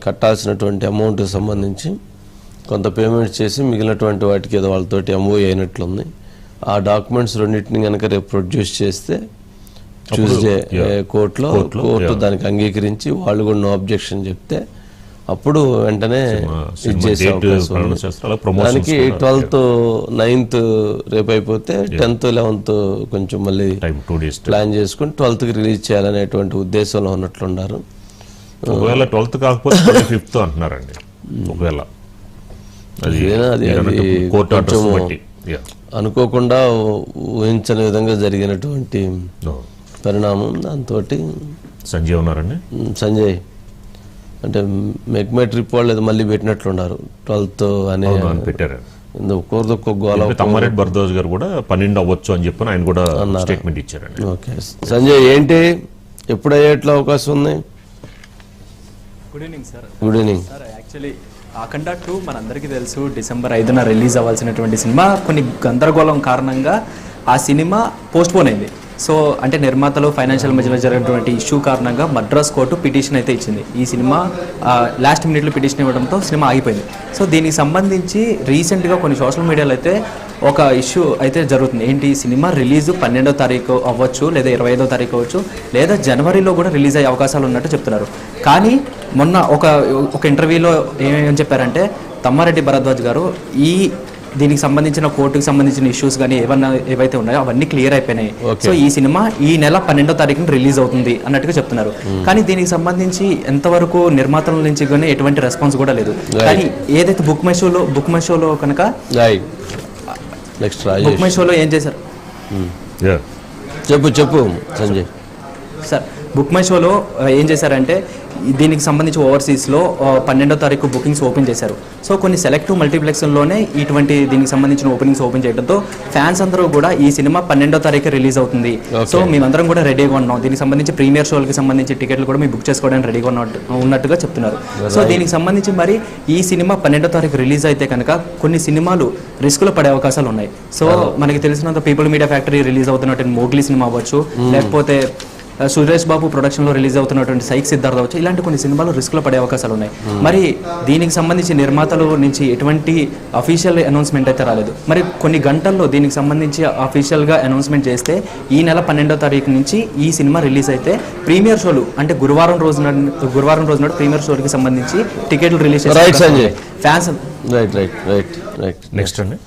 కట్టాల్సినటువంటి అమౌంట్కి సంబంధించి కొంత పేమెంట్ చేసి మిగిలినటువంటి వాటికి ఏదో వాళ్ళతోటి ఎంఓఏ అయినట్లుంది. ఆ డాక్యుమెంట్స్ రెండింటిని కనుక రేపు ప్రొడ్యూస్ చేస్తే ట్యూస్డే కోర్టు దానికి అంగీకరించి వాళ్ళు కూడా నో అబ్జెక్షన్ చెప్తే అప్పుడు వెంటనే ఇచ్చేసే అవకాశం ఉంది. దానికి 12th 9th రేపు అయిపోతే 10th 11th కొంచెం మళ్ళీ ప్లాన్ చేసుకుని 12th రిలీజ్ చేయాలనేటువంటి ఉద్దేశంలో ఉన్నట్లున్నారు. ఒకవేళ 12th కాకపోతే 5th అంటున్నారండి. ఒకవేళ అది అనుకోకుండా ఊహించని విధంగా జరిగినటువంటి పరిణామం. దాంతో సంజయ్ ఉన్నారండి. సంజయ్ అంటే మెగ్మెట్ రిపోర్ట్ లేదు మళ్ళీ పెట్టినట్లున్నారు 12th అనే పెట్టారు. తమ్మారెడ్డి భరద్వాజ్ గారు కూడా 12 అవ్వచ్చు అని చెప్పి ఆయన కూడా స్టేట్మెంట్ ఇచ్చారండి. ఓకే సంజయ్, ఏంటి ఎప్పుడు అయ్యేట్లా అవకాశం ఉంది? Good evening sir. Good evening sir. Actually Akhanda 2 మనందరికీ తెలుసు December 5న రిలీజ్ అవ్వాల్సినటువంటి సినిమా కొన్ని గందరగోళం కారణంగా ఆ సినిమా పోస్ట్పోన్ అయింది. సో అంటే నిర్మాతలు ఫైనాన్షియల్ మధ్యలో జరిగినటువంటి ఇష్యూ కారణంగా మద్రాస్ కోర్టు పిటిషన్ అయితే ఇచ్చింది. ఈ సినిమా లాస్ట్ మినిట్లో పిటిషన్ ఇవ్వడంతో సినిమా ఆగిపోయింది. సో దీనికి సంబంధించి రీసెంట్గా కొన్ని సోషల్ మీడియాలో అయితే ఒక ఇష్యూ అయితే జరుగుతుంది. ఏంటి, సినిమా రిలీజ్ 12వ తారీఖు అవ్వచ్చు, లేదా 25వ తారీఖు అవ్వచ్చు, లేదా జనవరిలో కూడా రిలీజ్ అయ్యే అవకాశాలు ఉన్నట్టు చెప్తున్నారు. కానీ మొన్న ఒక ఇంటర్వ్యూలో ఏమేమి చెప్పారంటే తమ్మారెడ్డి భరద్వాజ్ గారు దీనికి సంబంధించిన కోర్టుకి సంబంధించిన ఇష్యూస్ కానీ ఏవైతే ఉన్నాయో అవన్నీ క్లియర్ అయిపోయినాయి. సో ఈ సినిమా ఈ నెల 12వ తారీఖున రిలీజ్ అవుతుంది అన్నట్టుగా చెప్తున్నారు. కానీ దీనికి సంబంధించి ఎంతవరకు నిర్మాతల నుంచి కానీ ఎటువంటి రెస్పాన్స్ కూడా లేదు. కానీ ఏదైతే బుక్ మై షోలో కనుక బుక్ మై షోలో ఏం చేశారు చెప్పు సంజయ్ సార్. బుక్ మై షోలో ఏం చేశారంటే దీనికి సంబంధించి ఓవర్సీస్లో 12వ తారీఖు బుకింగ్స్ ఓపెన్ చేశారు. సో కొన్ని సెలెక్టివ్ మల్టీప్లెక్స్లోనే ఇటువంటి దీనికి సంబంధించిన ఓపెనింగ్స్ ఓపెన్ చేయడంతో ఫ్యాన్స్ అందరూ కూడా ఈ సినిమా 12వ తారీఖు రిలీజ్ అవుతుంది, సో మేమందరం కూడా రెడీగా ఉన్నాం, దీనికి సంబంధించి ప్రీమియర్ షోలకి సంబంధించి టికెట్లు కూడా మేము బుక్ చేసుకోవడానికి రెడీగా ఉన్నట్టుగా చెప్తున్నారు. సో దీనికి సంబంధించి మరి ఈ సినిమా 12వ తారీఖు రిలీజ్ అయితే కనుక కొన్ని సినిమాలు రిస్క్లో పడే అవకాశాలు ఉన్నాయి. సో మనకి తెలిసినంత పీపుల్ మీడియా ఫ్యాక్టరీ రిలీజ్ అవుతున్నటువంటి మోగ్లీ సినిమా అవ్వచ్చు, లేకపోతే సురేష్ బాబు ప్రొడక్షన్లో రిలీజ్ అవుతున్నటువంటి సైక్ సిద్ధార్థ అవ్వచ్చు, ఇలాంటి కొన్ని సినిమాలు రిస్క్లో పడే అవకాశాలు ఉన్నాయి. మరి దీనికి సంబంధించి నిర్మాతలు నుంచి ఎటువంటి అఫీషియల్ అనౌన్స్మెంట్ అయితే రాలేదు. మరి కొన్ని గంటల్లో దీనికి సంబంధించి అఫీషియల్గా అనౌన్స్మెంట్ చేస్తే ఈ నెల 12వ తారీఖు నుంచి ఈ సినిమా రిలీజ్ అయితే ప్రీమియర్ షోలు అంటే గురువారం రోజున ప్రీమియర్ షోలకి సంబంధించి టికెట్లు రిలీజ్ చేస్తారు ఫ్యాన్స్. రైట్. నెక్స్ట్ అండి